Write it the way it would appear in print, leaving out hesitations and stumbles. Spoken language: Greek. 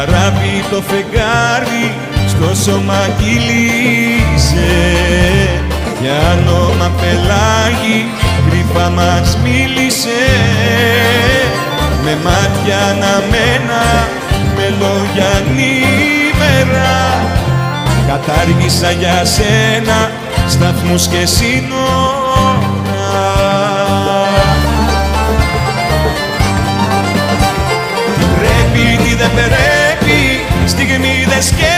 Αράπη το φεγγάρι στο σώμα κύλιζε, για όνομα πελάγι κρυφά μας μίλησε, με μάτια αναμένα, με λόγια νήμερα, κατάργησα για σένα σταθμούς και σύνορα. Τι πρέπει, τι δεν πρέπει, στιγμίδες και